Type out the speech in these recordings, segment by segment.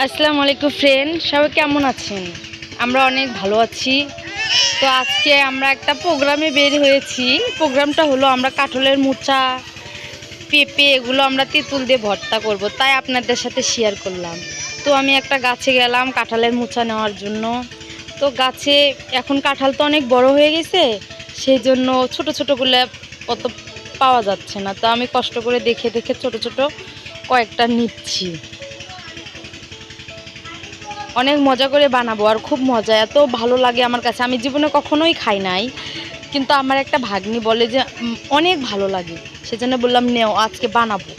আসসালামু আলাইকুম ফ্রেন্ড, সবাই কেমন আছেন? আমরা অনেক ভালো আছি। তো আজকে আমরা একটা প্রোগ্রামে বের হয়েছি। প্রোগ্রামটা হলো আমরা কাঁঠালের মোচা, পেঁপে এগুলো আমরা তেঁতুল দিয়ে ভর্তা করব, তাই আপনাদের সাথে শেয়ার করলাম। তো আমি একটা গাছে গেলাম কাঁঠালের মোচা নেওয়ার জন্য। তো গাছে এখন কাঁঠাল তো অনেক বড় হয়ে গেছে, সেই জন্য ছোটো ছোটোগুলো অত পাওয়া যাচ্ছে না। তো আমি কষ্ট করে দেখে দেখে ছোট ছোট কয়েকটা নিচ্ছি। অনেক মজা করে বানাবো, আর খুব মজা, এত ভালো লাগে আমার কাছে। আমি জীবনে কখনোই খাই নাই, কিন্তু আমার একটা ভাগ্নি বলে যে অনেক ভালো লাগে, সেজন্য বললাম নেও আজকে বানাবো।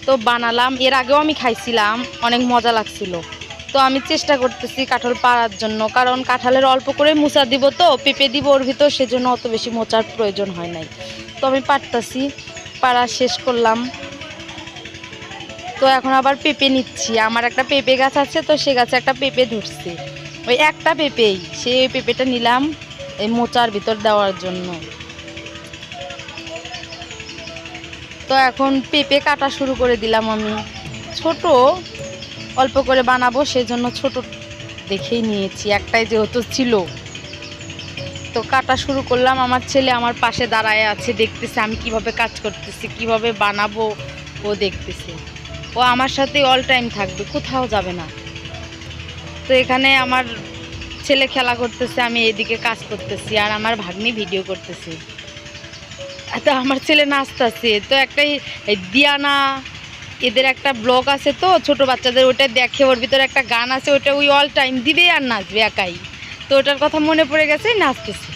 তো বানালাম, এর আগেও আমি খাইছিলাম, অনেক মজা লাগছিল। তো আমি চেষ্টা করতেছি কাঁঠাল পাড়ার জন্য, কারণ কাঁঠালের অল্প করে মোচা দিব, তো পেঁপে দিব ওর ভিতর, সেজন্য অত বেশি মোচার প্রয়োজন হয় নাই। তো আমি পারতাছি, পাড়া শেষ করলাম। তো এখন আবার পেঁপে নিচ্ছি। আমার একটা পেঁপে গাছ আছে, তো সে গাছে একটা পেঁপে ধরছে, ওই একটা পেঁপেই, সেই পেঁপেটা নিলাম এই মোচার ভিতর দেওয়ার জন্য। তো এখন পেঁপে কাটা শুরু করে দিলাম আমি। ছোট অল্প করে বানাবো, সেজন্য ছোট দেখেই নিয়েছি, একটাই যেহেতু ছিল। তো কাটা শুরু করলাম। আমার ছেলে আমার পাশে দাঁড়ায় আছে, দেখতেছে আমি কিভাবে কাজ করতেছি, কিভাবে বানাবো ও দেখতেছে। ও আমার সাথে অল টাইম থাকবে, কোথাও যাবে না। তো এখানে আমার ছেলে খেলা করতেছে, আমি এদিকে কাজ করতেছি, আর আমার ভাগ্নি ভিডিও করতেছি। তো আমার ছেলে নাচতেছে। তো একটাই দিয়ানা, এদের একটা ব্লগ আছে, তো ছোট বাচ্চাদের, ওটা দেখে, ওর ভিতরে একটা গান আছে, ওটা ওই অল টাইম দিবে আর নাচবে একাই। তো ওটার কথা মনে পড়ে গেছে, নাচতেছে।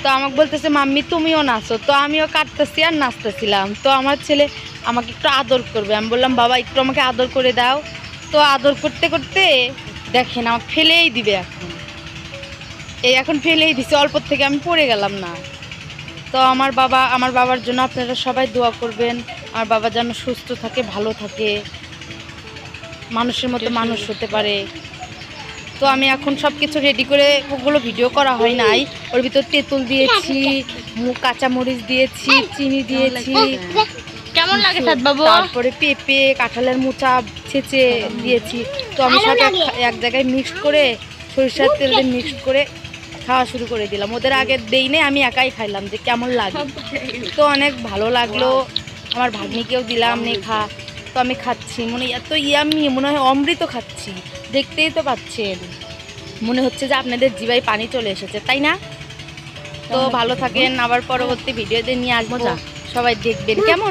তো আমাকে বলতেছে মাম্মি তুমিও নাচো। তো আমিও কাটতেছি আর নাচতেছিলাম। তো আমার ছেলে আমাকে একটু আদর করবে, আমি বললাম বাবা একটু আমাকে আদর করে দাও। তো আদর করতে করতে দেখেন আমাকে ফেলেই দিবে এখন। এখন ফেলেই দিছে, অল্প থেকে আমি পড়ে গেলাম না। তো আমার বাবার জন্য আপনারা সবাই দোয়া করবেন। আমার বাবা যেন সুস্থ থাকে, ভালো থাকে, মানুষের মতো মানুষ হতে পারে। তো আমি এখন সব কিছু রেডি করে, ওগুলো ভিডিও করা হয় নাই। ওর ভিতর তেঁতুল দিয়েছি, কাঁচামরিচ দিয়েছি, চিনি দিয়েছি, কেমন লাগে বাবু? তারপরে পেঁপে, কাঁঠালের মোচা ছেঁচে দিয়েছি। তো আমি সব এক জায়গায় মিক্সড করে, সরিষার তেল দিয়ে মিক্সড করে খাওয়া শুরু করে দিলাম। ওদের আগে দেই নেই, আমি একাই খাইলাম যে কেমন লাগে। তো অনেক ভালো লাগলো, আমার ভাগ্নিকেও দিলাম নে খা। তো আমি খাচ্ছি, মনে এত ইয়াম্মি, মনে হয় অমৃত খাচ্ছি। দেখতেই তো পাচ্ছেন, মনে হচ্ছে যে আপনাদের জিভায় পানি চলে এসেছে, তাই না? তো ভালো থাকেন, আবার পরবর্তী ভিডিওতে নিয়ে আসবো, সবাই দেখবেন কেমন।